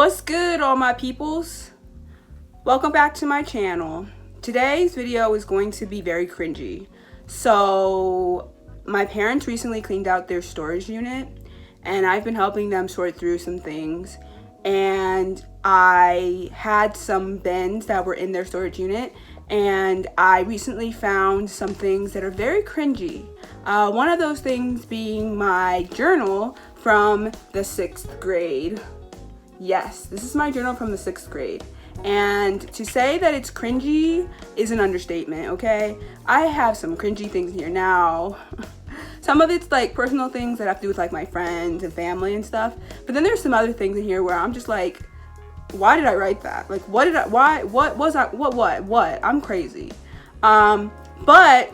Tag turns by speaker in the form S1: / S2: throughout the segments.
S1: What's good, all my peoples? Welcome back to my channel. Today's video is going to be very cringy. So my parents recently cleaned out their storage unit and I've been helping them sort through some things, and I had some bins that were in their storage unit, and I recently found some things that are very cringy. One of those things being my journal from the 6th grade. Yes, this is my journal from the 6th grade. And to say that it's cringy is an understatement, okay? I have some cringy things here now. Some of it's like personal things that have to do with like my friends and family and stuff. But then there's some other things in here where I'm just like, why did I write that? Like, what? I'm crazy. But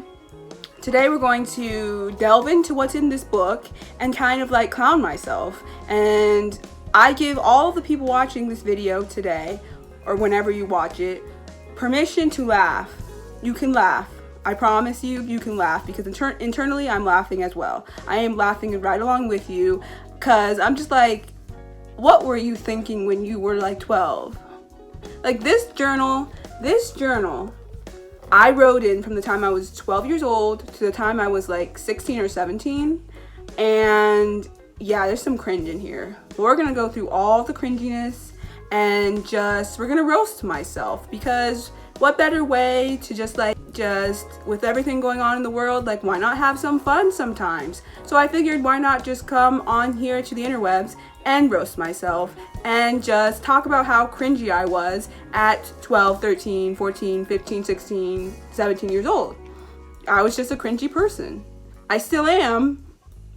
S1: today we're going to delve into what's in this book and kind of like clown myself. And I give all the people watching this video today, or whenever you watch it, permission to laugh. You can laugh. I promise you, you can laugh, because internally I'm laughing as well. I am laughing right along with you, because I'm just like, what were you thinking when you were like 12? Like this journal, I wrote in from the time I was 12 years old to the time I was like 16 or 17. And yeah, there's some cringe in here. But we're gonna go through all the cringiness and we're gonna roast myself, because what better way to just with everything going on in the world, like why not have some fun sometimes? So I figured, why not just come on here to the interwebs and roast myself and just talk about how cringy I was at 12, 13, 14, 15, 16, 17 years old. I was just a cringy person. I still am,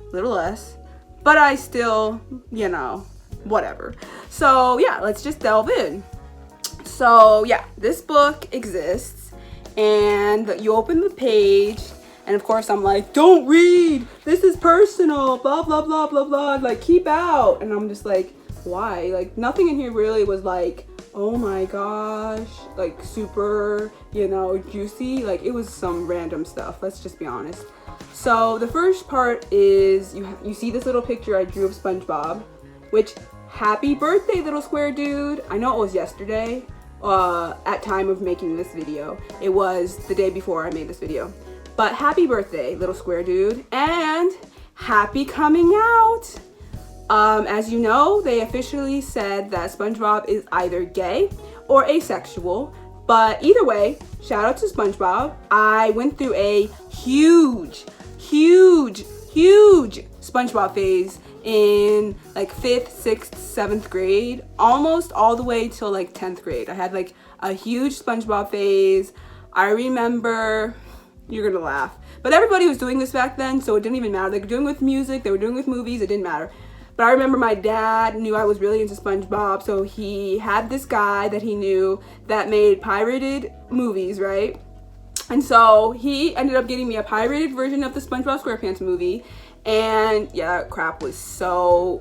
S1: a little less, but I still, you know, whatever. So yeah, let's just delve in. So yeah, this book exists, and you open the page, and of course I'm like, don't read, this is personal, blah blah blah blah blah, like keep out. And I'm just like, why? Like nothing in here really was like, oh my gosh, like super, you know, juicy. Like it was some random stuff, let's just be honest. So the first part is you see this little picture I drew of SpongeBob, which, happy birthday, little square dude. I know it was yesterday at time of making this video. It was the day before I made this video. But happy birthday, little square dude, and happy coming out. As you know, they officially said that SpongeBob is either gay or asexual, but either way, shout out to SpongeBob. I went through a huge SpongeBob phase in like 5th, 6th, 7th grade, almost all the way till like 10th grade. I had like a huge SpongeBob phase. I remember, you're gonna laugh, but everybody was doing this back then, so it didn't even matter. They were doing it with music, they were doing it with movies, it didn't matter. But I remember my dad knew I was really into SpongeBob, so he had this guy that he knew that made pirated movies, right? And so he ended up getting me a pirated version of the SpongeBob SquarePants movie. And yeah, crap was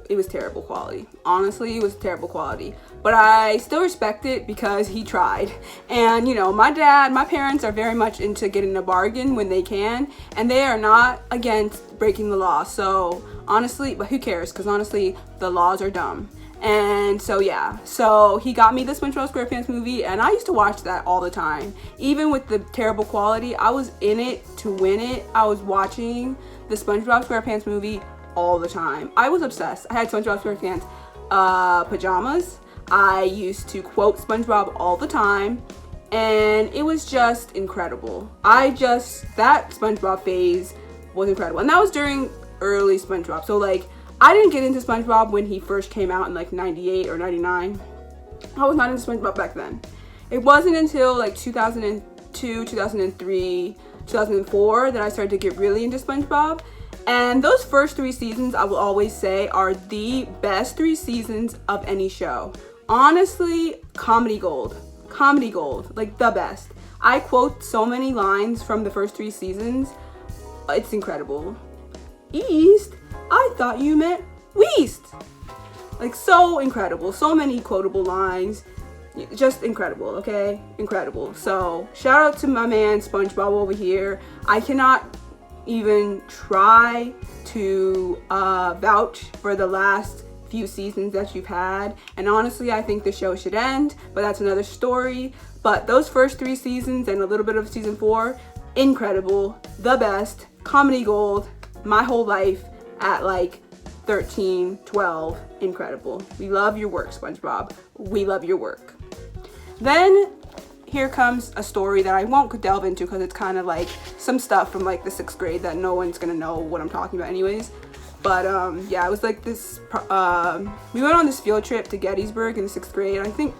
S1: it was terrible quality. Honestly, it was terrible quality. But I still respect it because he tried. And you know, my parents are very much into getting a bargain when they can. And they are not against breaking the law. So honestly, but who cares? Because honestly, the laws are dumb. And so yeah, so he got me the SpongeBob SquarePants movie, and I used to watch that all the time. Even with the terrible quality, I was in it to win it. I was watching the SpongeBob SquarePants movie all the time. I was obsessed. I had SpongeBob SquarePants pajamas. I used to quote SpongeBob all the time, and it was just incredible. That SpongeBob phase was incredible, and that was during early SpongeBob. So like, I didn't get into SpongeBob when he first came out in like 98 or 99. I was not into SpongeBob back then. It wasn't until like 2002, 2003, 2004 that I started to get really into SpongeBob. And those first 3 seasons, I will always say, are the best 3 seasons of any show. Honestly, comedy gold, like the best. I quote so many lines from the first 3 seasons. It's incredible. East? I thought you meant Weast. Like, so incredible. So many quotable lines. Just incredible, okay? Incredible. So, shout out to my man SpongeBob over here. I cannot even try to vouch for the last few seasons that you've had. And honestly, I think the show should end, but that's another story. But those first 3 seasons and a little bit of season 4, incredible, the best, comedy gold, my whole life at like 13, 12, incredible. We love your work, SpongeBob. We love your work. Then here comes a story that I won't delve into because it's kind of like some stuff from like the 6th grade that no one's gonna know what I'm talking about anyways. But yeah, it was like this, we went on this field trip to Gettysburg in the 6th grade. I think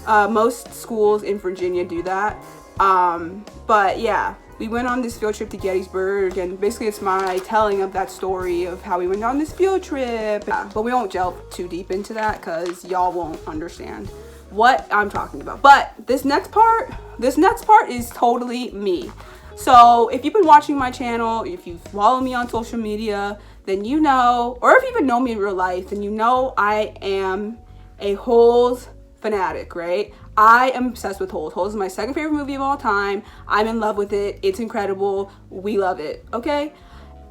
S1: most schools in Virginia do that. But yeah, we went on this field trip to Gettysburg, and basically it's my telling of that story of how we went on this field trip. Yeah, but we won't delve too deep into that because y'all won't understand what I'm talking about. But this next part is totally me. So if you've been watching my channel, if you follow me on social media, then you know, or if you even know me in real life, then you know I am a Holes fanatic, right? I am obsessed with Holes. Holes is my 2nd favorite movie of all time. I'm in love with it. It's incredible. We love it, okay?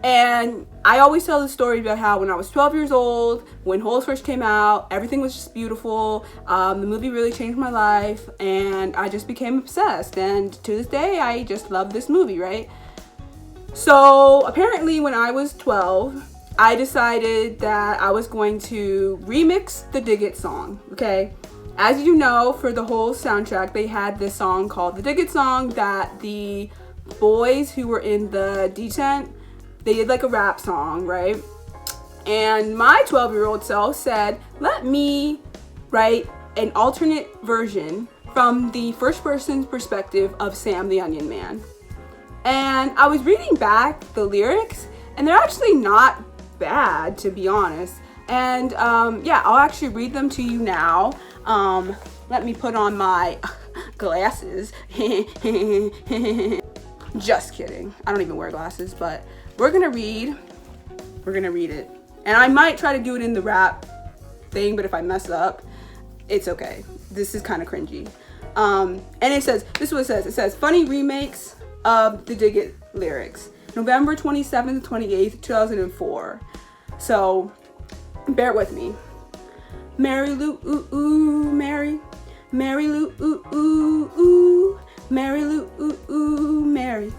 S1: And I always tell the story about how when I was 12 years old, when Holes first came out, everything was just beautiful. The movie really changed my life, and I just became obsessed. And to this day, I just love this movie, right? So apparently when I was 12, I decided that I was going to remix the Dig It song, okay? As you know, for the whole soundtrack, they had this song called the Dig It song that the boys who were in the detent, they did like a rap song, right? And my 12-year-old self said, let me write an alternate version from the first person's perspective of Sam the Onion Man. And I was reading back the lyrics, and they're actually not bad, to be honest. And yeah, I'll actually read them to you now. Let me put on my glasses. Just kidding. I don't even wear glasses, but we're gonna read it. And I might try to do it in the rap thing, but if I mess up, it's okay. This is kind of cringy. And it says, this is what it says. It says, funny remakes of the Dig It lyrics. November 27th, 28th, 2004. So, bear with me. Mary Lou, ooh, ooh, Mary. Mary Lou, ooh, ooh, ooh. Mary Lou, ooh, ooh, Mary.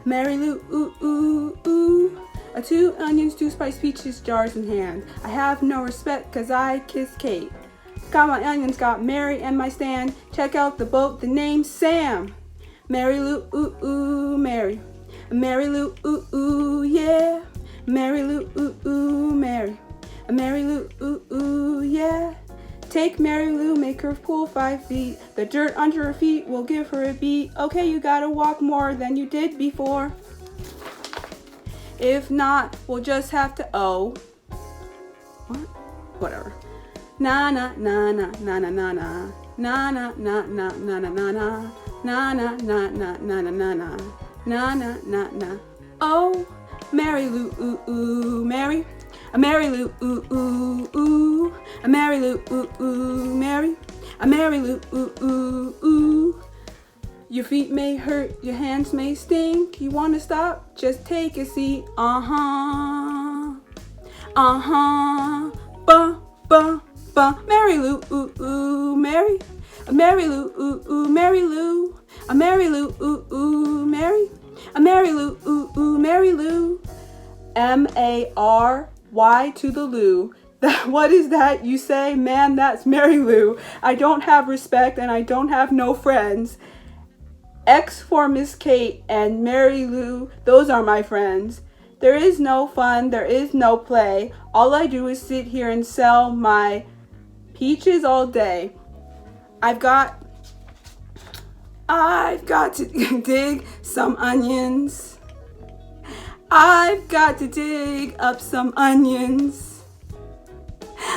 S1: Mary Lou, ooh, ooh, ooh. 2 onions, 2 spiced peaches, jars in hand. I have no respect cause I kiss Kate. Got my onions, got Mary and my stand. Check out the boat, the name's Sam. Mary Lou, ooh, ooh, Mary. Mary Lou, ooh, ooh, yeah. Mary Lou, ooh, ooh, Mary. Mary Lou, ooh, ooh, yeah. Take Mary Lou, make her pull 5 feet. The dirt under her feet will give her a beat. Okay, you gotta walk more than you did before. If not, we'll just have to, oh. What? Whatever. Na na na na na na na na. Na na na na na na na na. Na na na na na na na na. Na na na na. Oh, Mary Lou, ooh, ooh, Mary. A Mary Lou, ooh, ooh, ooh. A Mary Lou, ooh, ooh, Mary. A Mary Lou, ooh, ooh, ooh. Your feet may hurt, your hands may stink. You wanna stop? Just take a seat. Uh-huh. Uh-huh. Ba, ba, ba. Mary Lou, ooh, ooh, Mary. A Mary Lou, ooh, ooh, Mary Lou. A Mary Lou, ooh, ooh, Mary. A Mary Lou, ooh, ooh, Mary Lou. M-A-R-Y to the Lou. What is that you say? Man, that's Mary Lou. I don't have respect and I don't have no friends. X for Miss Kate and Mary Lou, those are my friends. There is no fun, there is no play. All I do is sit here and sell my peaches all day. I've got to dig some onions. I've got to dig up some onions.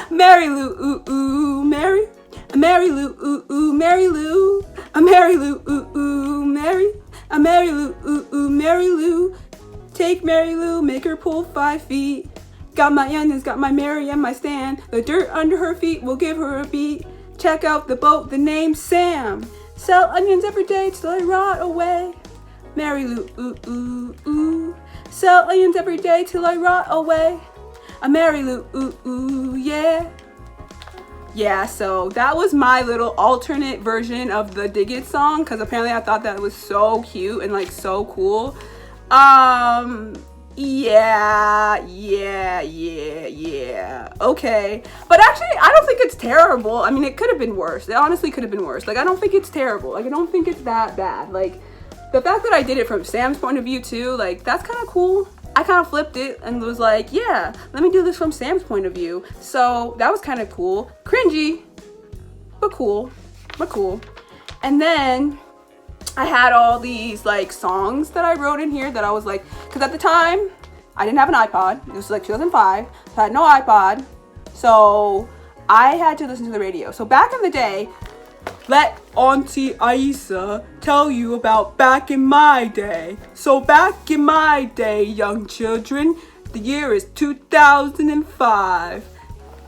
S1: Mary Lou, ooh, ooh, Mary. Mary Lou, ooh, ooh, Mary Lou. A Mary Lou, ooh, ooh, Mary. A Mary Lou, ooh, ooh, Mary Lou. Take Mary Lou, make her pull 5 feet. Got my onions, got my Mary and my stand. The dirt under her feet will give her a beat. Check out the boat, the name's Sam. Sell onions every day till they rot away. Mary Lou, ooh, ooh, ooh. Sell onions every day till I rot away. A Mary Lou, ooh, ooh, yeah. yeah, so that was my little alternate version of the Dig It song, because apparently I thought that was so cute and like so cool. Yeah. Okay. But actually, I don't think it's terrible. I mean, it could have been worse. It honestly could have been worse. Like, I don't think it's terrible. Like, I don't think it's that bad. Like, the fact that I did it from Sam's point of view too, like, that's kind of cool. I kind of flipped it and was like, yeah, let me do this from Sam's point of view. So that was kind of cool. Cringy, but cool. And then I had all these like songs that I wrote in here that I was like, because at the time I didn't have an iPod. This was like 2005, so I had no iPod, so I had to listen to the radio. So back in the day, let Auntie Aisa tell you about back in my day. So back in my day, young children, the year is 2005.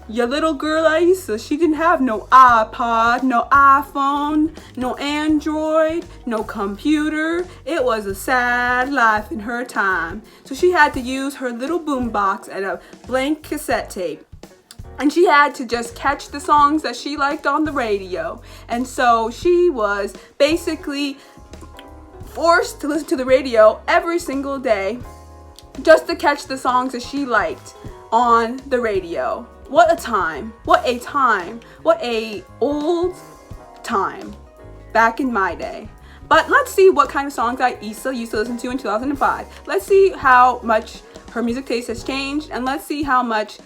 S1: Your little girl Aisa, she didn't have no iPod, no iPhone, no Android, no computer. It was a sad life in her time. So she had to use her little boombox and a blank cassette tape. And she had to just catch the songs that she liked on the radio. And so she was basically forced to listen to the radio every single day just to catch the songs that she liked on the radio. What a time. What a time. What a old time back in my day. But let's see what kind of songs Aisa used to listen to in 2005. Let's see how much her music taste has changed, and let's see how much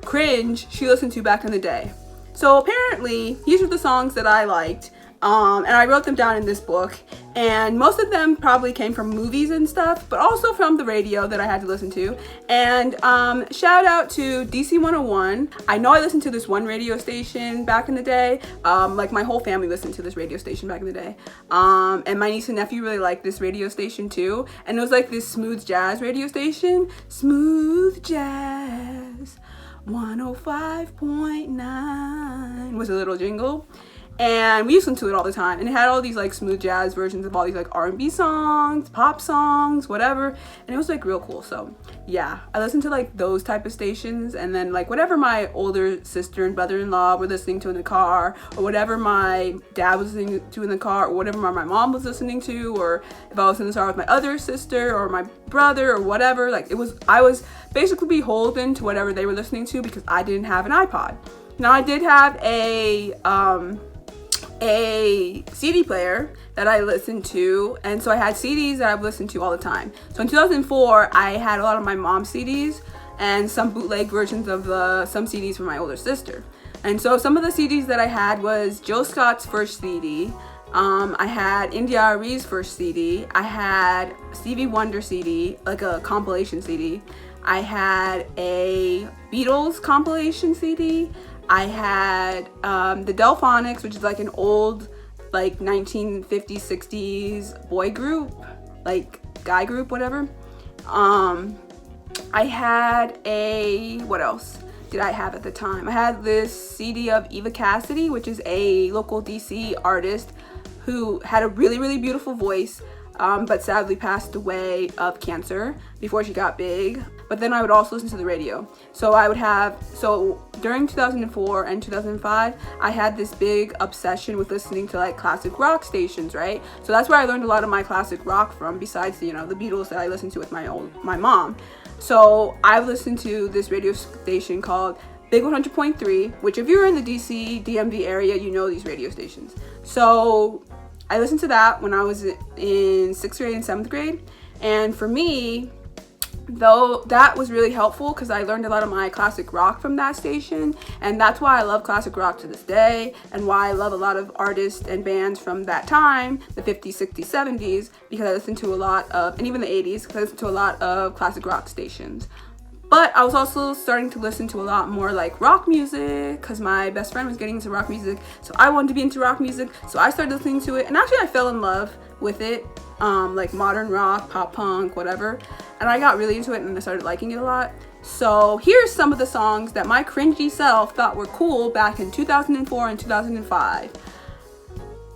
S1: cringe she listened to back in the day. So apparently, these are the songs that I liked. And I wrote them down in this book, and most of them probably came from movies and stuff, but also from the radio that I had to listen to. And shout out to DC 101. I know I listened to this one radio station back in the day. Like my whole family listened to this radio station back in the day. And my niece and nephew really liked this radio station too. And it was like this smooth jazz radio station. Smooth Jazz 105.9 was a little jingle. And we used to listen to it all the time, and it had all these like smooth jazz versions of all these like R&B songs, pop songs, whatever, and it was like real cool. So yeah, I listened to like those type of stations, and then like whatever my older sister and brother-in-law were listening to in the car, or whatever my dad was listening to in the car, or whatever my mom was listening to, or if I was in the car with my other sister or my brother or whatever, like I was basically beholden to whatever they were listening to because I didn't have an iPod. Now I did have a CD player that I listened to, and so I had CDs that I've listened to all the time. So in 2004, I had a lot of my mom's CDs and some bootleg versions of some CDs from my older sister. And so some of the CDs that I had was Jill Scott's first CD. I had India.Arie's first CD. I had Stevie Wonder CD, like a compilation CD. I had a Beatles compilation CD. I had the Delphonics, which is like an old like 1950s, 60s boy group, like guy group, whatever. I had what else did I have at the time? I had this CD of Eva Cassidy, which is a local DC artist who had a really, really beautiful voice, but sadly passed away of cancer before she got big. But then I would also listen to the radio. So during 2004 and 2005, I had this big obsession with listening to like classic rock stations, right? So that's where I learned a lot of my classic rock from, besides, the Beatles that I listened to with my mom. So I listened to this radio station called Big 100.3, which if you're in the DC, DMV area, you know these radio stations. So I listened to that when I was in 6th grade and 7th grade. And for me, though, that was really helpful because I learned a lot of my classic rock from that station, and that's why I love classic rock to this day, and why I love a lot of artists and bands from that time, the 50s, 60s, 70s, because I listened to a lot of, and even the 80s, because I listened to a lot of classic rock stations. But I was also starting to listen to a lot more like rock music because my best friend was getting into rock music, so I wanted to be into rock music, so I started listening to it, and actually I fell in love with it, like modern rock, pop punk, whatever, and I got really into it and I started liking it a lot. So here's some of the songs that my cringy self thought were cool back in 2004 and 2005.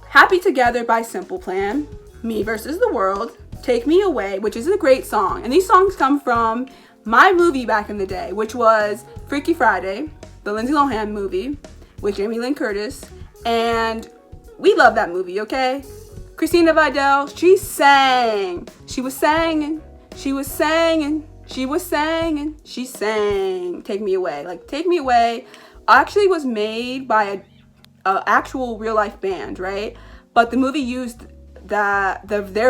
S1: Happy Together by Simple Plan, Me Versus the World, Take Me Away, which is a great song, and these songs come from my movie back in the day, which was Freaky Friday, the Lindsay Lohan movie, with Jamie Lynn Curtis, and we love that movie, okay? Christina Vidal, she sang. She was singing. She was singing. She was singing. She sang. Take Me Away. Like, Take Me Away actually was made by a actual real life band, right? But the movie used their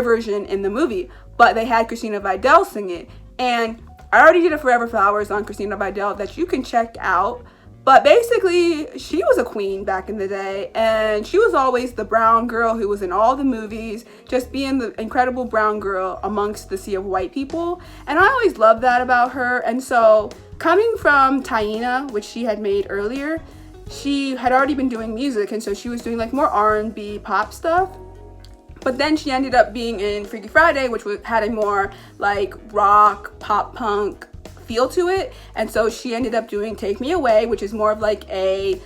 S1: version in the movie, but they had Christina Vidal sing it. And I already did a Forever Flowers on Christina Vidal that you can check out. But basically, she was a queen back in the day, and she was always the brown girl who was in all the movies, just being the incredible brown girl amongst the sea of white people. And I always loved that about her. And so, coming from Taina, which she had made earlier, she had already been doing music, and so she was doing like more R&B pop stuff. But then she ended up being in Freaky Friday, which had a more like rock, pop punk feel to it. And so she ended up doing Take Me Away, which is more of like a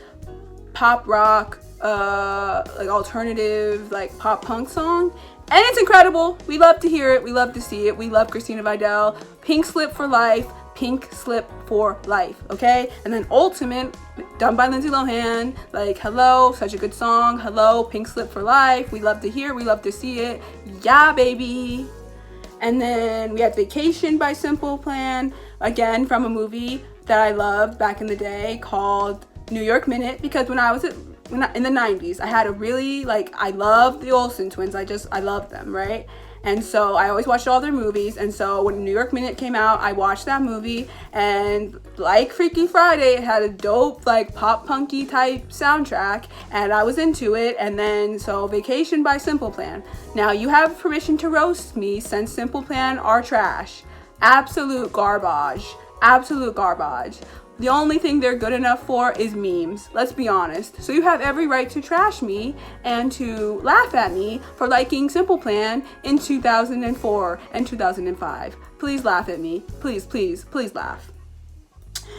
S1: pop rock, like alternative, like pop punk song. And it's incredible. We love to hear it. We love to see it. We love Christina Vidal. Pink Slip for Life. Pink Slip for Life, okay? And then Ultimate, done by Lindsay Lohan, like, hello, such a good song. Hello, Pink Slip for Life. We love to hear it. We love to see it. Yeah, baby. And then we had Vacation by Simple Plan, again from a movie that I loved back in the day called New York Minute, because when I was in the 90s, I had a really, like, I loved the Olsen twins. I loved them, right? And so I always watched all their movies. And so when New York Minute came out, I watched that movie. And like Freaky Friday, it had a dope, like pop punky type soundtrack. And I was into it. And then so Vacation by Simple Plan. Now you have permission to roast me since Simple Plan are trash. Absolute garbage. Absolute garbage. The only thing they're good enough for is memes. Let's be honest. So you have every right to trash me and to laugh at me for liking Simple Plan in 2004 and 2005. Please laugh at me. Please, please, please laugh.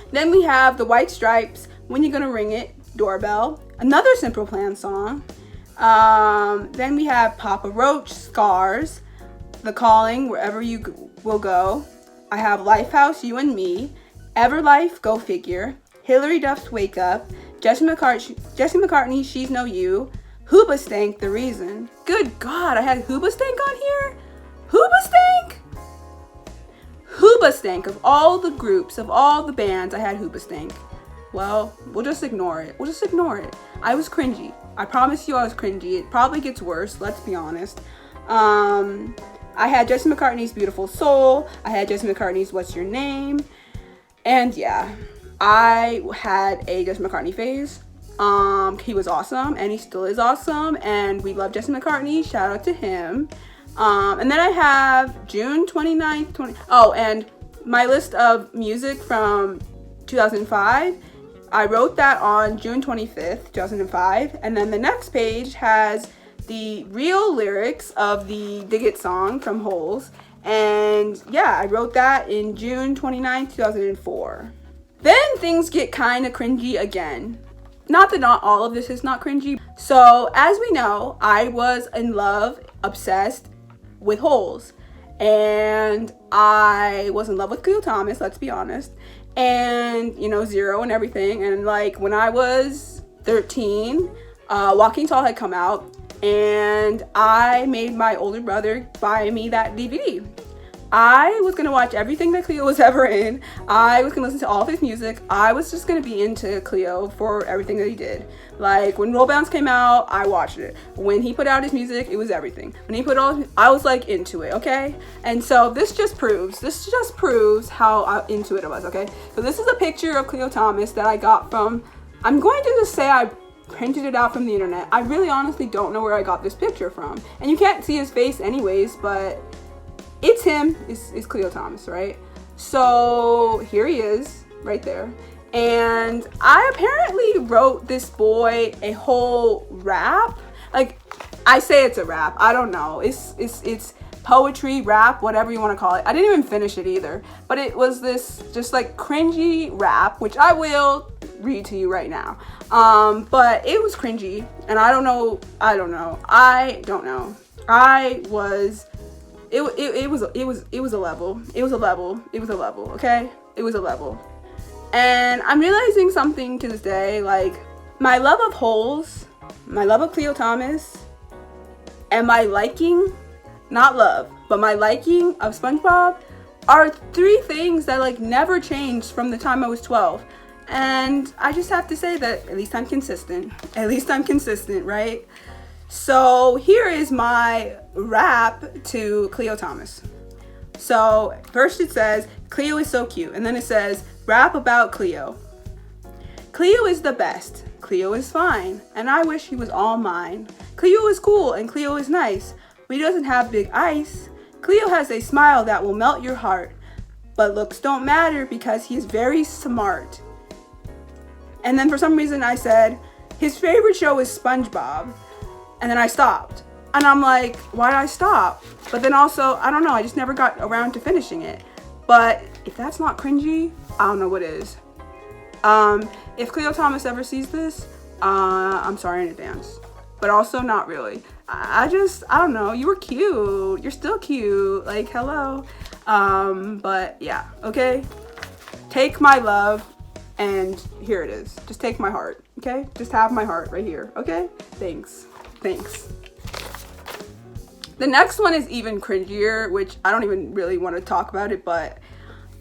S1: Then we have the White Stripes, When You Gonna Ring It, Doorbell, another Simple Plan song. Then we have Papa Roach, Scars, The Calling, Wherever You Will Go. I have Lifehouse, You and Me, Everlife, Go Figure, Hilary Duff's Wake Up, Jesse McCartney, She's No You, Hoobastank, The Reason. Good God, I had Hoobastank on here? Hoobastank? Hoobastank, of all the groups, of all the bands, I had Hoobastank. Well, we'll just ignore it. We'll just ignore it. I was cringy. I promise you I was cringy. It probably gets worse, let's be honest. I had Jesse McCartney's Beautiful Soul. I had Jesse McCartney's What's Your Name? And yeah, I had a Jesse McCartney phase. He was awesome, and he still is awesome, and we love Jesse McCartney. Shout out to him. And then I have June 29th, and my list of music from 2005. I wrote that on June 25th, 2005, and then the next page has the real lyrics of the Dig It song from Holes. And yeah, I wrote that in June 29th, 2004. Then things get kind of cringy again. Not that not all of this is not cringy. So as we know, I was in love, obsessed with Holes. And I was in love with Cleo Thomas, let's be honest. And, you know, Zero and everything. And like when I was 13, Walking Tall had come out. And I made my older brother buy me that DVD. I was going to watch everything that Cleo was ever in. I was going to listen to all of his music. I was just going to be into Cleo for everything that he did. Like, when Roll Bounce came out, I watched it. When he put out his music, it was everything. When he put all, I was like into it, okay? And so this just proves how into it I was, okay? So this is a picture of Cleo Thomas that I got from, I'm going to just say I printed it out from the internet. I really honestly don't know where I got this picture from. And you can't see his face anyways, but it's him, it's Cleo Thomas, right? So here he is, right there. And I apparently wrote this boy a whole rap. Like, I say it's a rap, I don't know. It's poetry, rap, whatever you want to call it. I didn't even finish it either. But it was this just like cringy rap, which I will read to you right now. But it was cringy, and I don't know. It was a level, okay? It was a level. And I'm realizing something to this day, like, My love of holes, my love of Cleo Thomas, and my liking, not love, but my liking of SpongeBob are three things that like never changed from the time I was 12. And I just have to say that at least I'm consistent. At least I'm consistent, right? So here is my rap to Cleo Thomas. So first it says, Cleo is so cute. And then it says, rap about Cleo. Cleo is the best. Cleo is fine. And I wish he was all mine. Cleo is cool and Cleo is nice. But he doesn't have big ice. Cleo has a smile that will melt your heart. But looks don't matter because he's very smart. And then for some reason I said, his favorite show is SpongeBob. And then I stopped. And I'm like, why did I stop? But then also, I don't know, I just never got around to finishing it. But if that's not cringy, I don't know what is. If Cleo Thomas ever sees this, I'm sorry in advance. But also not really. I don't know, you were cute. You're still cute. Like, hello. But yeah, okay? Take my love, and here it is. Just take my heart, okay? Just have my heart right here, okay? Thanks. The next one is even cringier, which I don't even really want to talk about it, but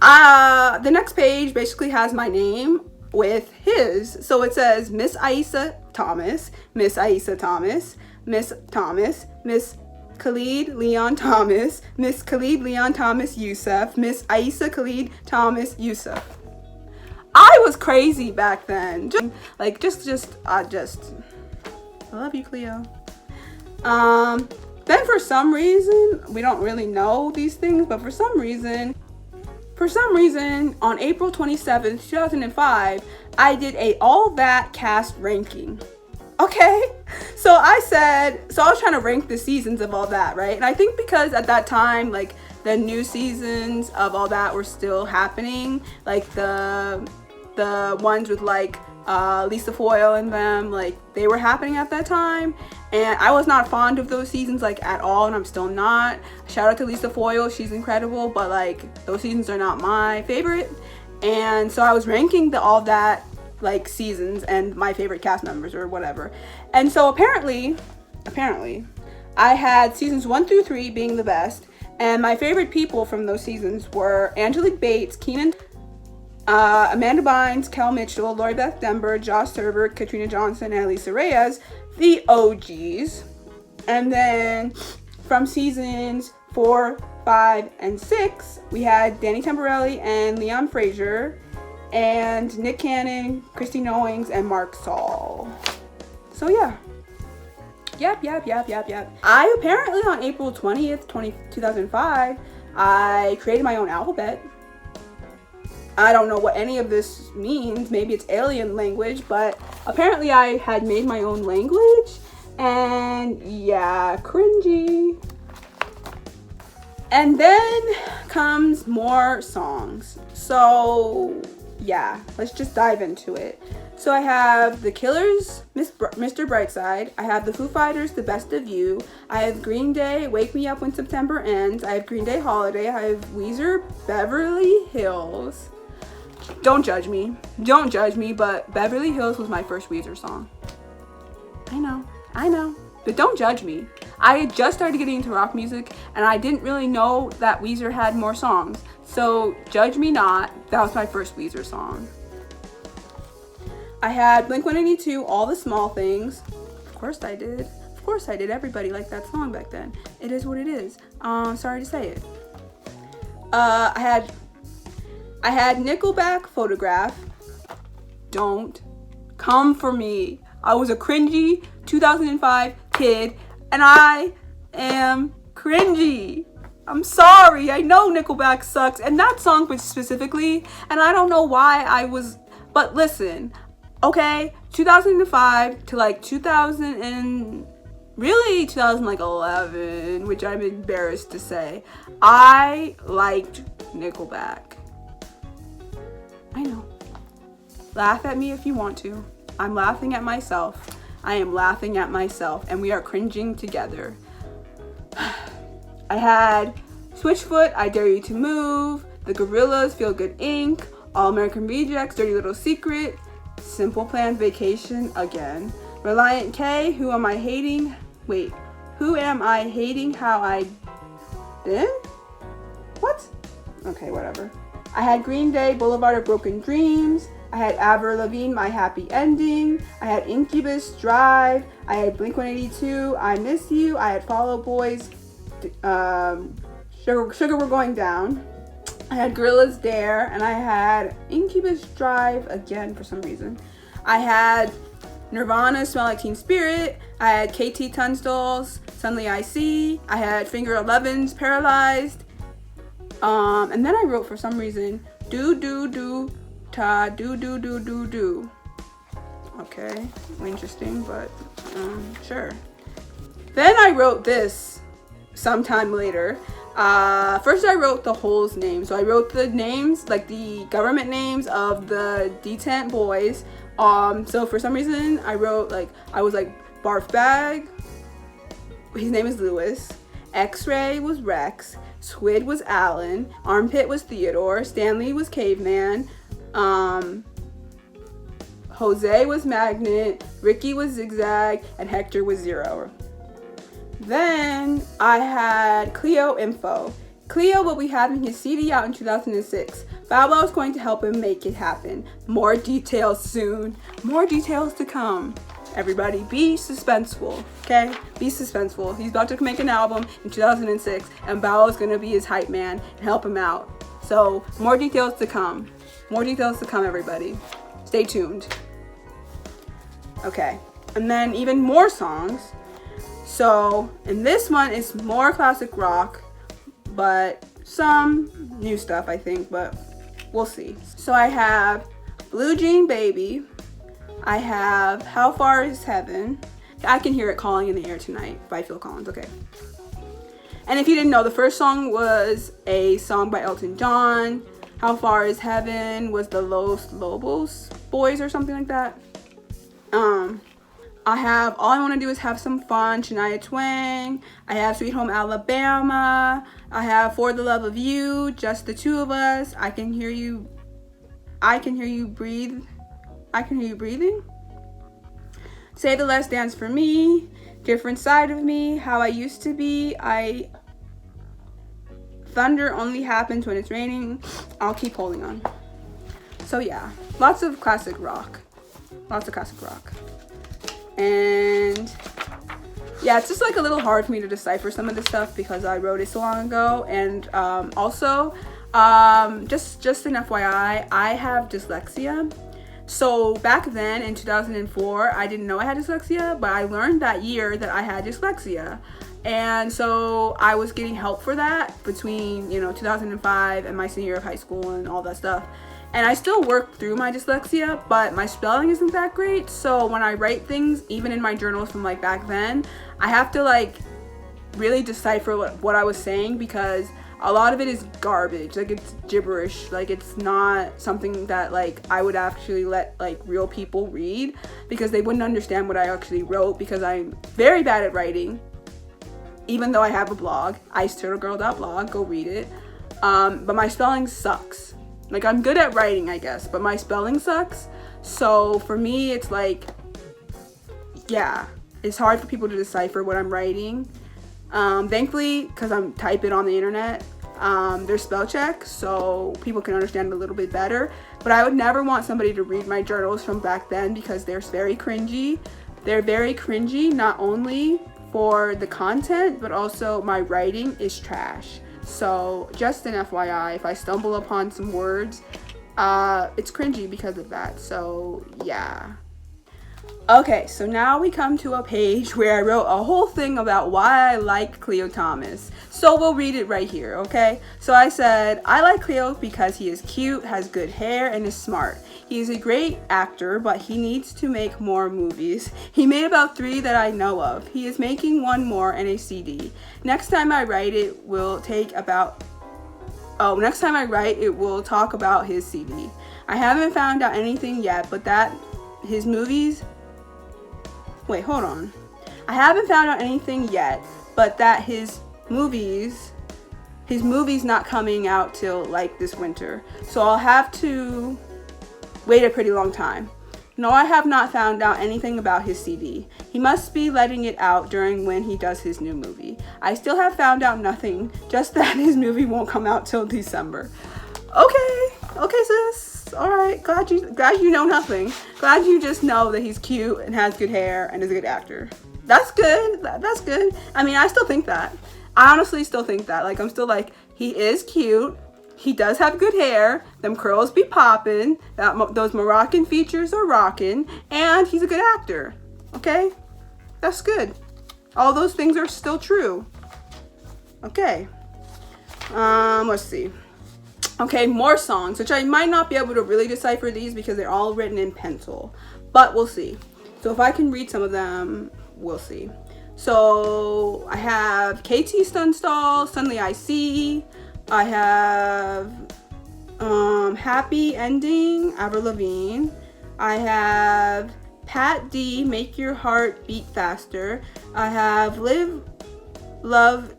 S1: the next page basically has my name with his. So it says Miss Aisa Thomas, Miss Aisa Thomas, Miss Thomas, Miss Khalid Leon Thomas, Miss Khalid Leon Thomas Yusuf, Miss Aisa Khalid Thomas Yusuf. I was crazy back then. I love you, Cleo. Then for some reason, we don't really know these things, but for some reason, on April 27th, 2005, I did a All That cast ranking. Okay? So I was trying to rank the seasons of All That, right? And I think because at that time, like, the new seasons of All That were still happening, like the ones with like Lisa Foyle in them, like they were happening at that time, and I was not fond of those seasons like at all, and I'm still not. Shout out to Lisa Foyle, she's incredible, but like those seasons are not my favorite. And so I was ranking the All That like seasons and my favorite cast members or whatever. And so apparently I had seasons 1 through 3 being the best, and my favorite people from those seasons were Angelique Bates, Keenan, Amanda Bynes, Kel Mitchell, Lori Beth Denver, Josh Server, Katrina Johnson, and Lisa Reyes, the OGs. And then from seasons 4, 5, and 6, we had Danny Tamborelli and Leon Frazier, and Nick Cannon, Christy Knowings, and Mark Saul. So yeah. Yep. I apparently on April 20th, 2005, I created my own alphabet. I don't know what any of this means. Maybe it's alien language, but apparently I had made my own language, and yeah, cringy. And then comes more songs. So yeah, let's just dive into it. So I have The Killers, Mr. Brightside. I have the Foo Fighters, The Best of You. I have Green Day, Wake Me Up When September Ends. I have Green Day Holiday. I have Weezer, Beverly Hills. Don't judge me, but Beverly Hills was my first Weezer song. I know, but don't judge me. I had just started getting into rock music, and I didn't really know that Weezer had more songs. So judge me not, that was my first Weezer song. I had Blink-182, All the Small Things. Of course I did. Everybody liked that song back then. It is what it is. Sorry to say it. I had Nickelback, Photograph. Don't come for me. I was a cringy 2005 kid, and I am cringy. I'm sorry. I know Nickelback sucks, and that song specifically, and I don't know why I was, but listen, okay, 2005 to like 2011, which I'm embarrassed to say, I liked Nickelback. I know. Laugh at me if you want to. I'm laughing at myself. I am laughing at myself, and we are cringing together. I had Switchfoot, I Dare You to Move, The Gorillas, Feel Good Inc., All American Rejects, Dirty Little Secret, Simple Plan Vacation again. Reliant K, Who Am I Hating? Wait, Who Am I Hating How I Been? What? Okay, whatever. I had Green Day, Boulevard of Broken Dreams. I had Avril Lavigne, My Happy Ending. I had Incubus, Drive. I had Blink-182, I Miss You. I had Fall Out Boys, Sugar We're Going Down. I had Gorillaz, Dare. And I had Incubus, Drive again for some reason. I had Nirvana, Smell Like Teen Spirit. I had KT Tunstall's Suddenly I See. I had Finger Eleven's Paralyzed. And then I wrote for some reason do do do ta do do do do do. Okay, interesting, but sure. Then I wrote this sometime later. First I wrote the Holes name. So I wrote the names, like the government names of the detent boys. So for some reason I wrote I was like Barf Bag. His name is Lewis. X-Ray was Rex. Squid was Alan. Armpit was Theodore. Stanley was Caveman. Jose was Magnet. Ricky was Zigzag. And Hector was Zero. Then I had Cleo info. Cleo will be having his CD out in 2006. Bow Wow is going to help him make it happen. More details soon. More details to come. Everybody be suspenseful, okay? Be suspenseful. He's about to make an album in 2006 and Bow Wow is gonna be his hype man and help him out. So more details to come. More details to come, everybody. Stay tuned. Okay, and then even more songs. So, and this one is more classic rock, but some new stuff, I think, but we'll see. So I have Blue Jean Baby. I have How Far Is Heaven. I Can Hear It Calling in the Air Tonight by Phil Collins, okay. And if you didn't know, the first song was a song by Elton John. How Far Is Heaven was the Los Lobos Boys or something like that. I have All I Want to Do Is Have Some Fun, Shania Twain. I have Sweet Home Alabama. I have For the Love of You, Just the Two of Us. I Can Hear You Breathe. I Can Hear You Breathing. Say the Last Dance for Me. Different Side of Me. How I Used to Be. Thunder Only Happens When It's Raining. I'll Keep Holding On. So yeah, lots of classic rock. And yeah, it's just like a little hard for me to decipher some of this stuff because I wrote it so long ago. And also, just an FYI, I have dyslexia. So back then in 2004, I didn't know I had dyslexia, but I learned that year that I had dyslexia. And so I was getting help for that between, 2005 and my senior year of high school and all that stuff. And I still work through my dyslexia, but my spelling isn't that great. So when I write things, even in my journals from back then, I have to really decipher what I was saying because a lot of it is garbage. It's gibberish. It's not something that I would actually let real people read because they wouldn't understand what I actually wrote because I'm very bad at writing. Even though I have a blog, iceturtlegirl.blog, go read it. But my spelling sucks. I'm good at writing, I guess, but my spelling sucks. So for me, it's yeah, it's hard for people to decipher what I'm writing. Thankfully, because I'm typing on the internet, there's spell check, so people can understand it a little bit better. But I would never want somebody to read my journals from back then because they're very cringy. They're very cringy, not only for the content, but also my writing is trash. So just an FYI, if I stumble upon some words, it's cringy because of that. So yeah. Okay, so now we come to a page where I wrote a whole thing about why I like Cleo Thomas. So we'll read it right here, okay? So I said, I like Cleo because he is cute, has good hair, and is smart. He is a great actor, but he needs to make more movies. He made about 3 that I know of. He is making 1 more and a CD. Next time I write, it will talk about his CD. I haven't found out anything yet, but that his movies... Wait, hold on. I haven't found out anything yet, but that his movies not coming out till this winter. So I'll have to wait a pretty long time. No, I have not found out anything about his CD. He must be letting it out during when he does his new movie. I still have found out nothing, just that his movie won't come out till December. Okay, sis. All right, glad you know nothing. Glad you just know that he's cute and has good hair and is a good actor. That's good. That's good. I mean, I still think that. I honestly still think that. Like, I'm still like, he is cute. He does have good hair. Them curls be popping. Those Moroccan features are rocking. And he's a good actor. Okay? That's good. All those things are still true. Okay. Let's see. Okay, more songs, which I might not be able to really decipher these because they're all written in pencil. But we'll see. So if I can read some of them, we'll see. So I have KT Stunstall, Suddenly I See. I have Happy Ending, Avril Lavigne. I have Pat D, Make Your Heart Beat Faster. I have Leave Love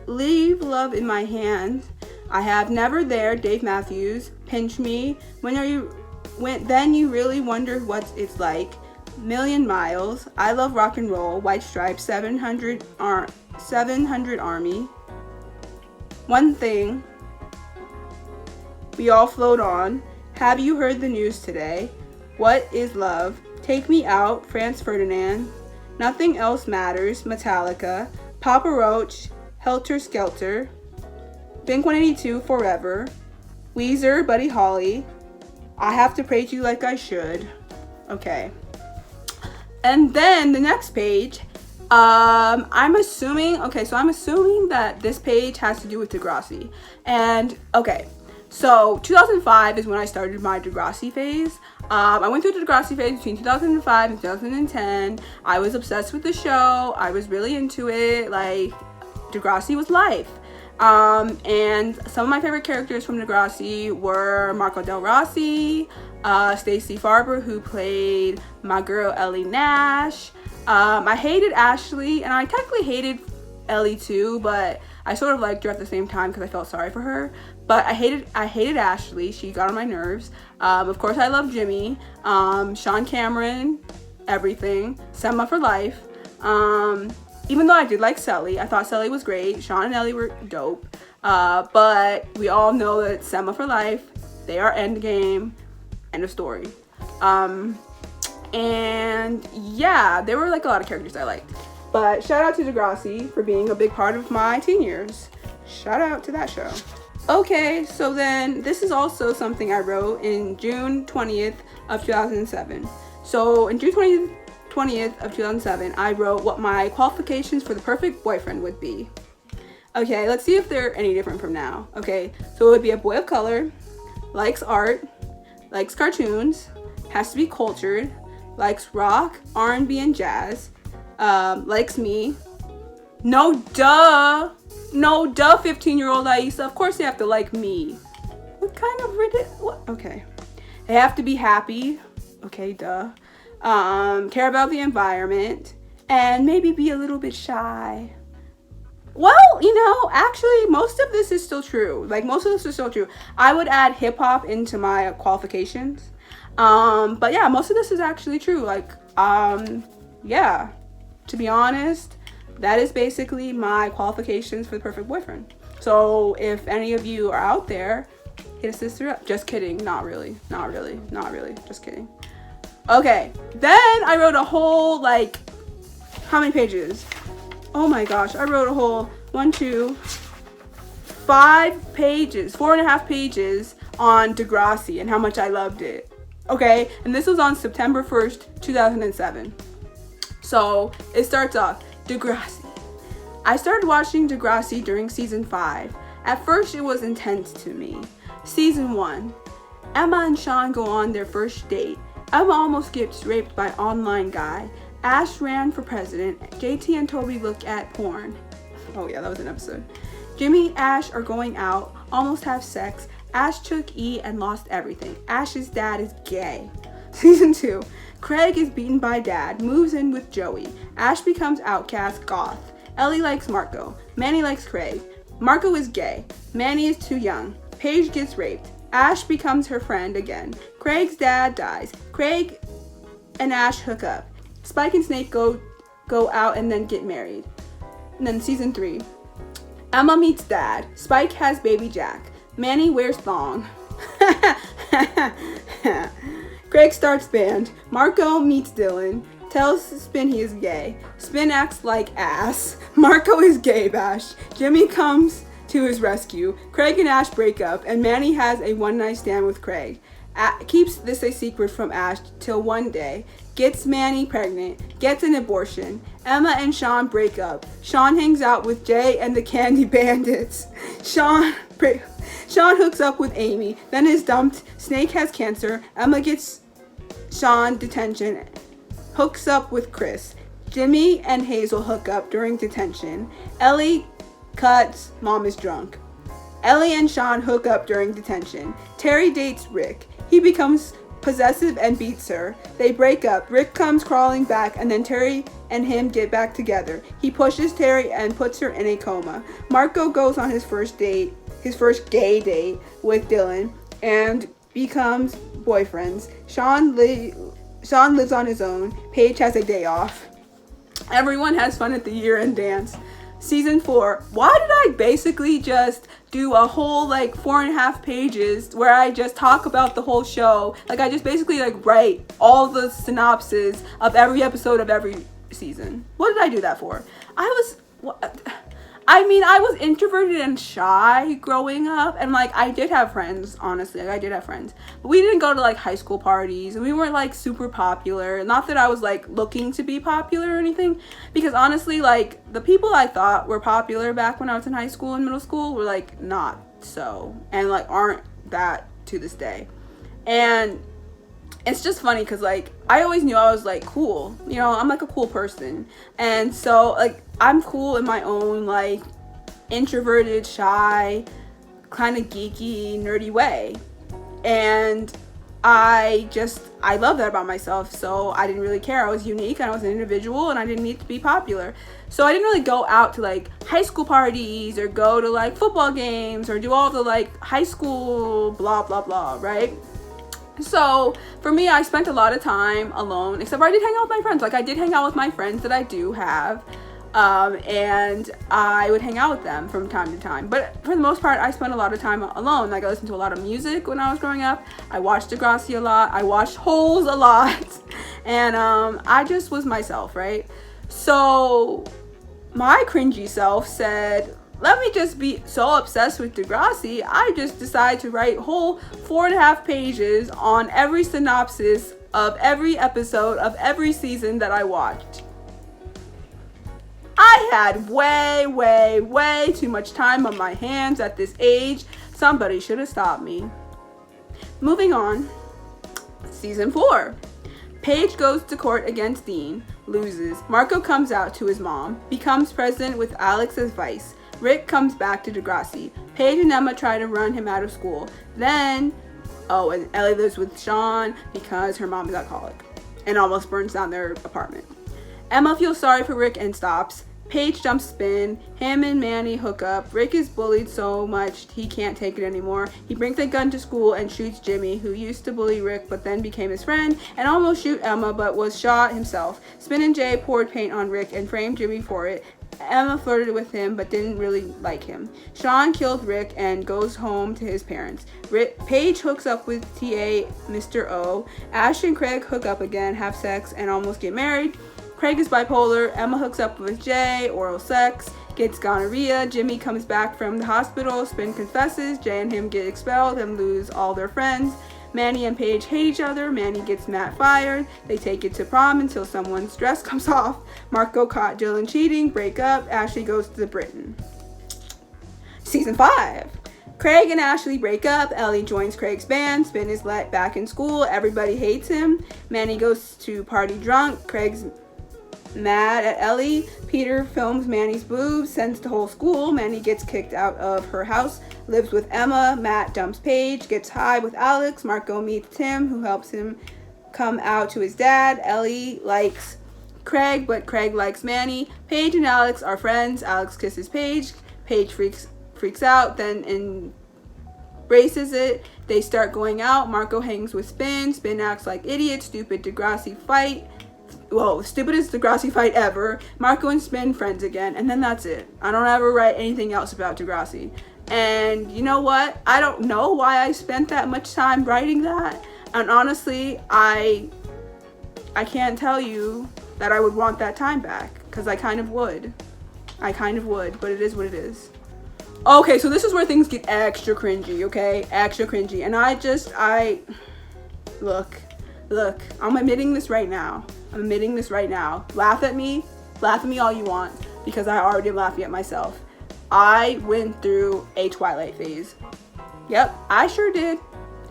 S1: in My Hand. I have Never There, Dave Matthews. Pinch Me. Then You Really Wonder What It's Like. Million Miles. I Love Rock and Roll. White Stripes. 700 Army. One Thing. We All Float On. Have You Heard the News Today? What Is Love? Take Me Out, Franz Ferdinand. Nothing Else Matters, Metallica. Papa Roach, Helter Skelter. Blink-182, Forever. Weezer, Buddy Holly. I Have to Pray to You Like I Should. Okay. And then the next page, I'm assuming that this page has to do with Degrassi. And, okay, so 2005 is when I started my Degrassi phase. I went through the Degrassi phase between 2005 and 2010. I was obsessed with the show. I was really into it. Like, Degrassi was life. And some of my favorite characters from Degrassi were Marco Del Rossi, Stacey Farber, who played my girl Ellie Nash. I hated Ashley, and I technically hated Ellie too, but I sort of liked her at the same time because I felt sorry for her. But I hated Ashley. She got on my nerves. Of course, I love Jimmy, Sean Cameron, everything, Selma for life. Even though I did like Sully, I thought Sully was great. Sean and Ellie were dope. But we all know that Selma for life, they are endgame. End of story. And yeah, there were like a lot of characters I liked. But shout out to Degrassi for being a big part of my teen years. Shout out to that show. Okay, so then this is also something I wrote in June 20th of 2007. So in June 20th of 2007, I wrote what my qualifications for the perfect boyfriend would be. Okay, let's see if they're any different from now. Okay, so it would be a boy of color, likes art, likes cartoons, has to be cultured, likes rock, R&B, and jazz, likes me. No duh, 15-year-old Aisa. Of course they have to like me. What kind of ridiculous? Okay. They have to be happy. Okay, duh. Care about the environment, and maybe be a little bit shy. Well, actually, most of this is still true. I would add hip hop into my qualifications. But yeah, most of this is actually true. Yeah, to be honest, that is basically my qualifications for the perfect boyfriend. So if any of you are out there, hit a sister up. Just kidding. Not really. Just kidding. Okay, then I wrote a whole, how many pages? Oh my gosh, I wrote a whole 5 pages, 4.5 pages on Degrassi and how much I loved it. Okay, and this was on September 1st, 2007. So it starts off, Degrassi. I started watching Degrassi during season 5. At first, it was intense to me. Season 1, Emma and Sean go on their first date. Emma almost gets raped by online guy. Ash ran for president. JT and Toby look at porn. Oh yeah, that was an episode. Jimmy and Ash are going out, almost have sex. Ash took E and lost everything. Ash's dad is gay. Season 2. Craig is beaten by dad, moves in with Joey. Ash becomes outcast, goth. Ellie likes Marco. Manny likes Craig. Marco is gay. Manny is too young. Paige gets raped. Ash becomes her friend again. Craig's dad dies. Craig and Ash hook up. Spike and Snake go out and then get married. And then season 3. Emma meets dad. Spike has baby Jack. Manny wears thong. Craig starts band. Marco meets Dylan. Tells Spin he is gay. Spin acts like ass. Marco is gay bash. Jimmy comes to his rescue. Craig and Ash break up, and Manny has a one-night stand with Craig. Keeps this a secret from Ash till one day. Gets Manny pregnant. Gets an abortion. Emma and Sean break up. Sean hangs out with Jay and the Candy Bandits. Sean hooks up with Amy, then is dumped. Snake has cancer. Emma gets Sean detention. Hooks up with Chris. Jimmy and Hazel hook up during detention. Ellie cuts. Mom is drunk. Ellie and Sean hook up during detention. Terry dates Rick. He becomes possessive and beats her. They break up. Rick comes crawling back, and then Terry and him get back together. He pushes Terry and puts her in a coma. Marco goes on his first gay date with Dylan and becomes boyfriends. Sean lives on his own. Paige has a day off. Everyone has fun at the year-end dance. Season 4. Why did I basically just do a whole 4.5 pages where I just talk about the whole show? I just basically write all the synopsis of every episode of every season. What did I do that for? I was introverted and shy growing up, and I did have friends, honestly. I did have friends, but we didn't go to high school parties, and we weren't super popular. Not that I was looking to be popular or anything, because honestly, the people I thought were popular back when I was in high school and middle school were not so, and aren't that to this day. And it's just funny because I always knew I was cool, I'm a cool person, and so I'm cool in my own introverted, shy, kind of geeky, nerdy way, and I love that about myself. So I didn't really care. I was unique and I was an individual, and I didn't need to be popular. So I didn't really go out to high school parties or go to football games or do all the high school blah blah blah, right? So for me, I spent a lot of time alone, except for I did hang out with my friends. I did hang out with my friends that I do have, and I would hang out with them from time to time. But for the most part, I spent a lot of time alone. I listened to a lot of music when I was growing up. I watched Degrassi a lot. I watched Holes a lot. And I just was myself, right? So my cringy self said, let me just be so obsessed with Degrassi, I just decided to write whole 4.5 pages on every synopsis of every episode of every season that I watched. I had way too much time on my hands at this age. Somebody should have stopped me. Moving on. Season 4. Paige goes to court against Dean, loses. Marco comes out to his mom, becomes president with Alex as vice. Rick comes back to Degrassi. Paige and Emma try to run him out of school. Then, and Ellie lives with Sean because her mom is alcoholic and almost burns down their apartment. Emma feels sorry for Rick and stops. Paige jumps Spin. Him and Manny hook up. Rick is bullied so much he can't take it anymore. He brings a gun to school and shoots Jimmy, who used to bully Rick but then became his friend, and almost shoot Emma but was shot himself. Spin and Jay poured paint on Rick and framed Jimmy for it. Emma flirted with him but didn't really like him. Sean killed Rick and goes home to his parents. Paige hooks up with TA Mr. O. Ash and Craig hook up again, have sex, and almost get married. Craig is bipolar. Emma hooks up with Jay, oral sex, gets gonorrhea. Jimmy comes back from the hospital. Spin confesses. Jay and him get expelled and lose all their friends. Manny and Paige hate each other. Manny gets Matt fired. They take it to prom until someone's dress comes off. Marco caught Dylan cheating. Break up. Ashley goes to Britain. Season 5. Craig and Ashley break up. Ellie joins Craig's band. Spin is let back in school. Everybody hates him. Manny goes to party drunk. Craig's mad at Ellie. Peter films Manny's boobs, sends to whole school. Manny gets kicked out of her house, lives with Emma. Matt dumps Paige, gets high with Alex. Marco meets Tim, who helps him come out to his dad. Ellie likes Craig, but Craig likes Manny. Paige and Alex are friends. Alex kisses Paige. Paige freaks out. Then in braces it. They start going out. Marco hangs with Spin. Spin acts like idiot. Stupid Degrassi fight. Well, stupidest Degrassi fight ever. Marco and Spin friends again, and then that's it. I don't ever write anything else about Degrassi. And you know what? I don't know why I spent that much time writing that. And honestly, I can't tell you that I would want that time back, because I kind of would. But it is what it is. Okay, so this is where things get extra cringy, okay? Extra cringy. And look, I'm admitting this right now. Laugh at me all you want, because I already am laughing at myself. I went through a Twilight phase. Yep, I sure did.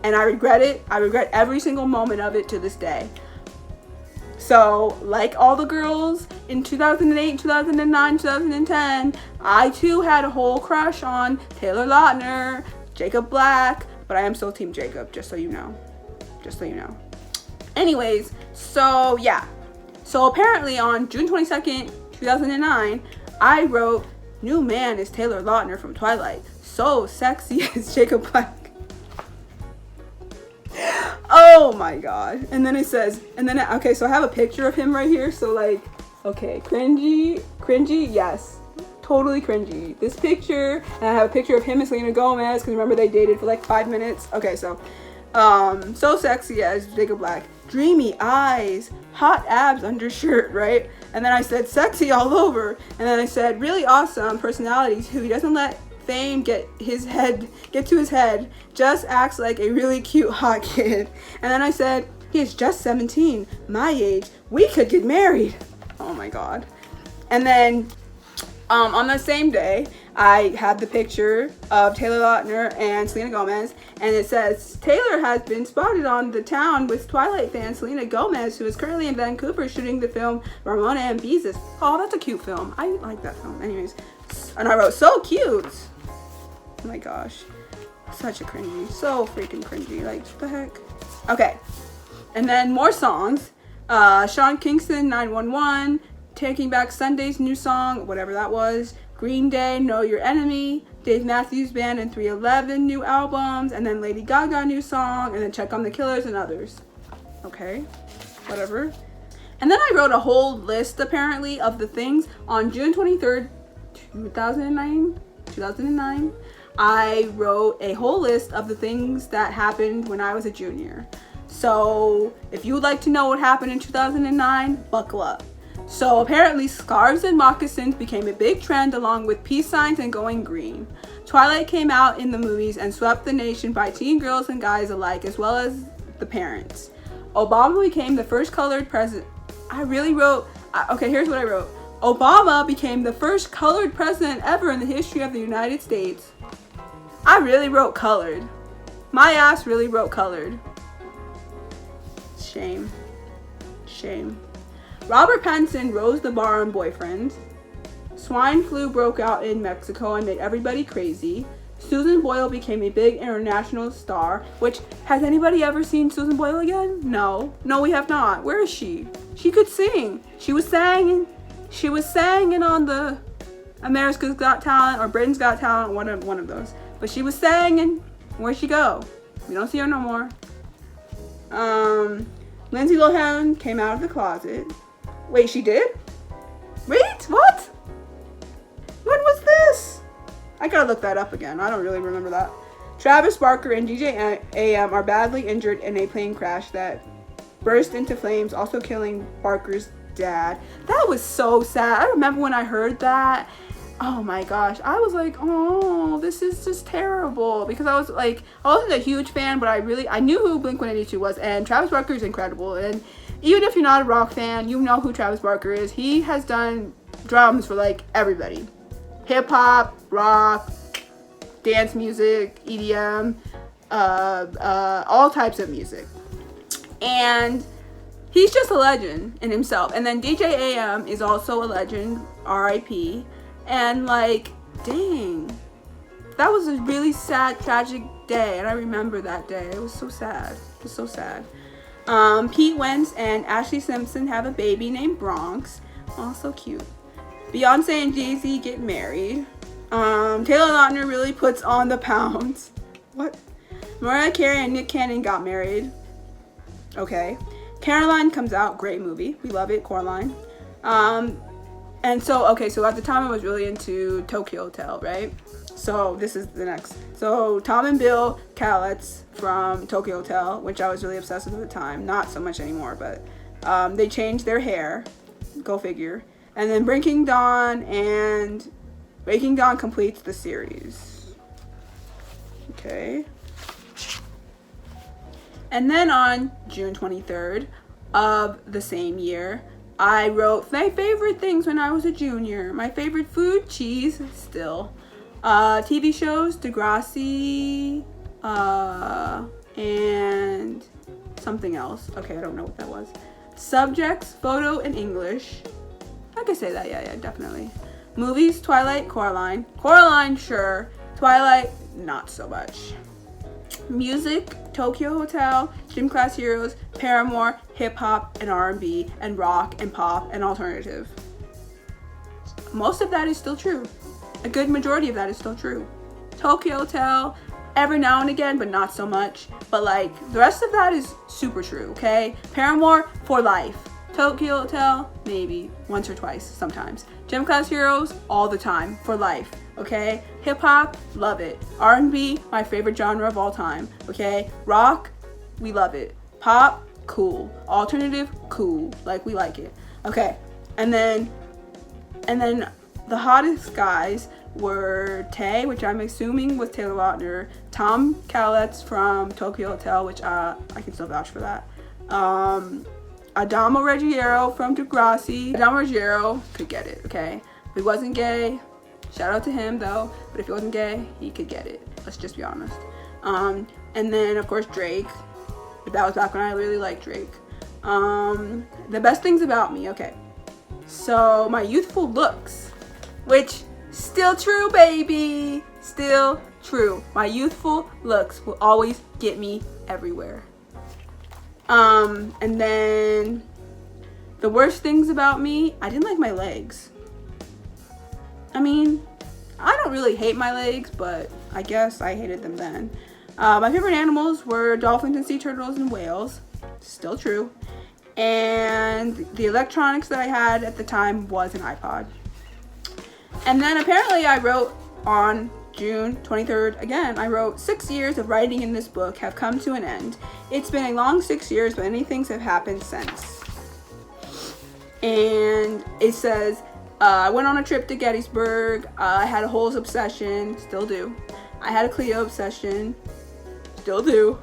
S1: And I regret it. I regret every single moment of it to this day. So, like all the girls in 2008, 2009, 2010, I too had a whole crush on Taylor Lautner, Jacob Black, but I am still Team Jacob, just so you know. Anyways, so yeah. So apparently on June 22nd, 2009, I wrote, "New man is Taylor Lautner from Twilight. So sexy is Jacob Black." Oh my god. And then it says, okay, so I have a picture of him right here. So like, okay, cringy, yes. Totally cringy. This picture, and I have a picture of him and Selena Gomez, because remember they dated for like 5 minutes. Okay, so sexy as Jacob Black. Dreamy eyes, hot abs under shirt, right? And then I said sexy all over. And then I said really awesome personalities who he doesn't let fame get to his head, just acts like a really cute hot kid. And then I said, he is just 17, my age, we could get married. Oh my god. And then on the same day, I had the picture of Taylor Lautner and Selena Gomez, and it says, Taylor has been spotted on the town with Twilight fan Selena Gomez, who is currently in Vancouver shooting the film Ramona and Beezus. Oh, that's a cute film. I like that film. Anyways, and I wrote, so cute. Oh my gosh. Such a cringy. So freaking cringy. Like, what the heck? Okay. And then more songs. Sean Kingston, 911. Taking Back Sunday's new song, whatever that was. Green Day, Know Your Enemy. Dave Matthews Band and 311 new albums. And then Lady Gaga new song. And then Check on the Killers and others. Okay. Whatever. And then I wrote a whole list, apparently, of the things on June 23rd, 2009. I wrote a whole list of the things that happened when I was a junior. So if you would like to know what happened in 2009, buckle up. So apparently scarves and moccasins became a big trend, along with peace signs and going green. Twilight came out in the movies and swept the nation by teen girls and guys alike, as well as the parents. Obama became the first colored president. Okay, here's what I wrote. Obama became the first colored president ever in the history of the United States. I really wrote colored. My ass really wrote colored. Shame. Robert Pattinson rose the bar on boyfriends. Swine flu broke out in Mexico and made everybody crazy. Susan Boyle became a big international star, which, has anybody ever seen Susan Boyle again? No, we have not. Where is she? She could sing. She was singing on the America's Got Talent or Britain's Got Talent, one of those. But she was singing. Where'd she go? We don't see her no more. Lindsay Lohan came out of the closet. Wait, she did? Wait, what? When was this? I gotta look that up again. I don't really remember that. Travis Barker and DJ AM are badly injured in a plane crash that burst into flames, also killing Barker's dad. That was so sad. I remember when I heard that. Oh my gosh, I was like, oh, this is just terrible, because I wasn't a huge fan, but I knew who Blink-182 was, and Travis Barker is incredible. And even if you're not a rock fan, you know who Travis Barker is. He has done drums for like everybody. Hip hop, rock, dance music, EDM, all types of music. And he's just a legend in himself. And then DJ AM is also a legend, R.I.P. And like, dang, that was a really sad, tragic day, and I remember that day. It was so sad. Pete Wentz and Ashley Simpson have a baby named Bronx. Oh, so cute. Beyonce and Jay-Z get married. Taylor Lautner really puts on the pounds. What? Mariah Carey and Nick Cannon got married. Okay. Caroline comes out. Great movie. We love it. Coraline. And so, okay, so at the time I was really into Tokyo Hotel, right? So this is the next. So Tom and Bill Kalatz from Tokyo Hotel, which I was really obsessed with at the time. Not so much anymore, but they changed their hair. Go figure. And then Breaking Dawn completes the series. Okay. And then on June 23rd of the same year, I wrote my favorite things when I was a junior. My favorite food, cheese, still. TV shows, Degrassi, and something else. Okay, I don't know what that was. Subjects, photo, and English. I could say that, yeah, definitely. Movies, Twilight, Coraline. Coraline, sure. Twilight, not so much. Music, Tokyo Hotel, Gym Class Heroes, Paramore, hip hop and R&B, and rock and pop and alternative. Most of that is still true. A good majority of that is still true. Tokyo Hotel, every now and again, but not so much. But like, the rest of that is super true, okay? Paramore, for life. Tokyo Hotel, maybe once or twice, sometimes. Gym Class Heroes, all the time, for life, okay? Hip hop, love it. R&B, my favorite genre of all time, okay? Rock, we love it. Pop, cool. Alternative, cool. Like, we like it. Okay, and then the hottest guys were Tay, which I'm assuming was Taylor Lautner, Tom Kalatz from Tokyo Hotel, which I can still vouch for that. Adamo Ruggiero from Degrassi. Adamo Ruggiero could get it, okay? If he wasn't gay, shout out to him though, but if he wasn't gay, he could get it. Let's just be honest. And then of course Drake. But that was back when I really liked Drake. The best things about me, okay. So my youthful looks, which still true, baby. Still true. My youthful looks will always get me everywhere. And then the worst things about me, I didn't like my legs. I mean, I don't really hate my legs, but I guess I hated them then. My favorite animals were dolphins and sea turtles and whales. Still true. And the electronics that I had at the time was an iPod. And then apparently I wrote on June 23rd, again, I wrote, 6 years of writing in this book have come to an end. It's been a long 6 years, but many things have happened since. And it says, I went on a trip to Gettysburg. I had a Holes obsession, still do. I had a Cleo obsession, still do.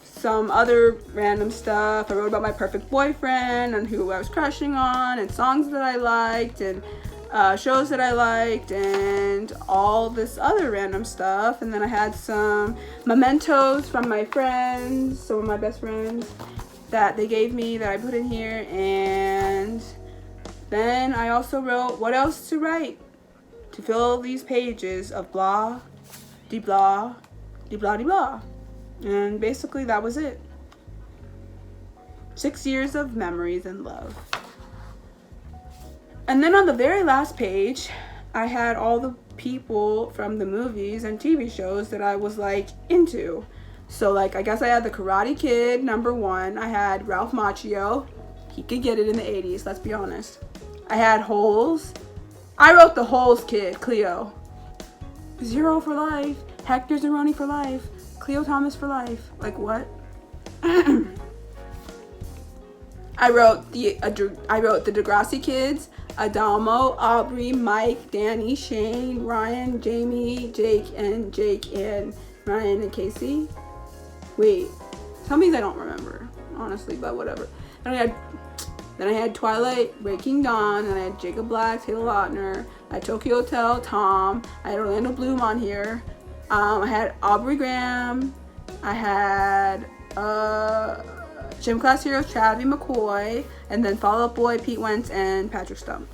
S1: Some other random stuff. I wrote about my perfect boyfriend and who I was crushing on, and songs that I liked, and shows that I liked, and all this other random stuff. And then I had some mementos from my friends, some of my best friends, that they gave me that I put in here. And then I also wrote what else to write to fill these pages of blah, de blah, de blah, de blah. And basically that was it. 6 years of memories and love. And then on the very last page, I had all the people from the movies and TV shows that I was like into. So like, I guess I had the Karate Kid, #1. I had Ralph Macchio. He could get it in the 80s, let's be honest. I had Holes. I wrote the Holes kid, Cleo. Zero for life. Hector Zeroni for life. Cleo Thomas for life. Like what? I wrote the Degrassi kids. Adamo, Aubrey, Mike, Danny, Shane, Ryan, Jamie, Jake, and Ryan and Casey. Wait, some of these I don't remember, honestly, but whatever. Then I had Twilight, Breaking Dawn, and I had Jacob Black, Taylor Lautner, I had Tokyo Hotel, Tom, I had Orlando Bloom on here. I had Aubrey Graham, I had Gym Class Heroes, Travis McCoy, and then Fall Out Boy, Pete Wentz, and Patrick Stump.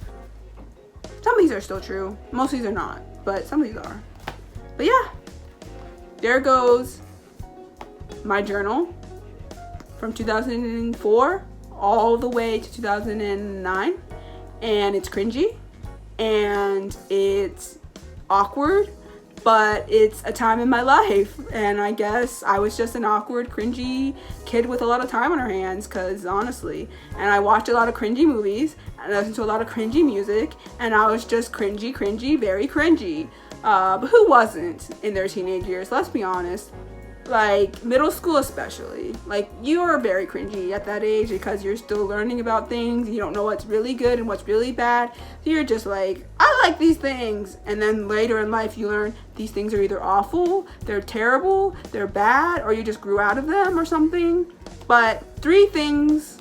S1: Some of these are still true. Most of these are not, but some of these are. But yeah, there goes my journal from 2004 all the way to 2009, and it's cringy, and it's awkward, but it's a time in my life, and I guess I was just an awkward, cringy kid with a lot of time on her hands, because honestly, and I watched a lot of cringy movies, and I listened to a lot of cringy music, and I was just cringy, very cringy. But who wasn't in their teenage years? Let's be honest. Like middle school especially, like you are very cringy at that age because you're still learning about things. You don't know what's really good and what's really bad, so you're just like, I like these things, and then later in life you learn these things are either awful, they're terrible, they're bad, or you just grew out of them or something. But 3 things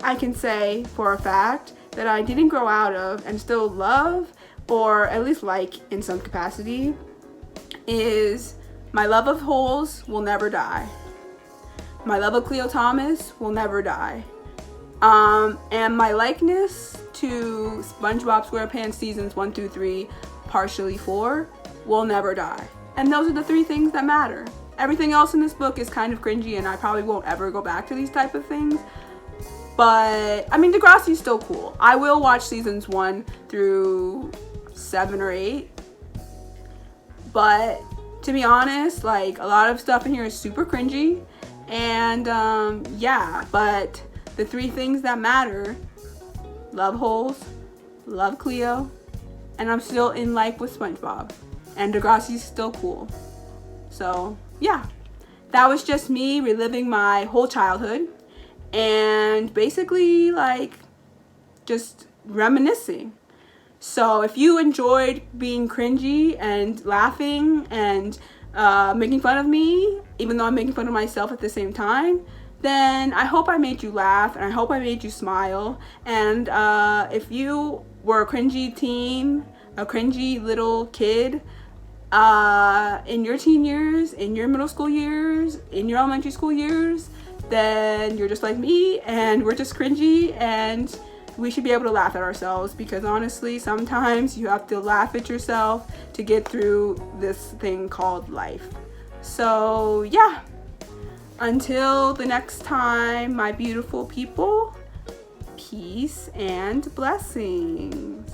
S1: I can say for a fact that I didn't grow out of and still love, or at least like in some capacity, is my love of holes will never die. My love of Cleo Thomas will never die. And my likeness to SpongeBob SquarePants seasons 1 through 3, partially 4, will never die. And those are the 3 things that matter. Everything else in this book is kind of cringy, and I probably won't ever go back to these type of things. But I mean, Degrassi's still cool. I will watch seasons 1 through 7 or 8. But to be honest, like a lot of stuff in here is super cringy, and yeah, but the 3 things that matter: love holes, love Cleo, and I'm still in like with SpongeBob, and Degrassi's still cool. So yeah, that was just me reliving my whole childhood and basically like just reminiscing. So if you enjoyed being cringy and laughing and making fun of me, even though I'm making fun of myself at the same time, then I hope I made you laugh, and I hope I made you smile. And if you were a cringy teen, a cringy little kid, in your teen years, in your middle school years, in your elementary school years, then you're just like me, and we're just cringy, and we should be able to laugh at ourselves, because honestly, sometimes you have to laugh at yourself to get through this thing called life. So yeah, until the next time, my beautiful people, peace and blessings.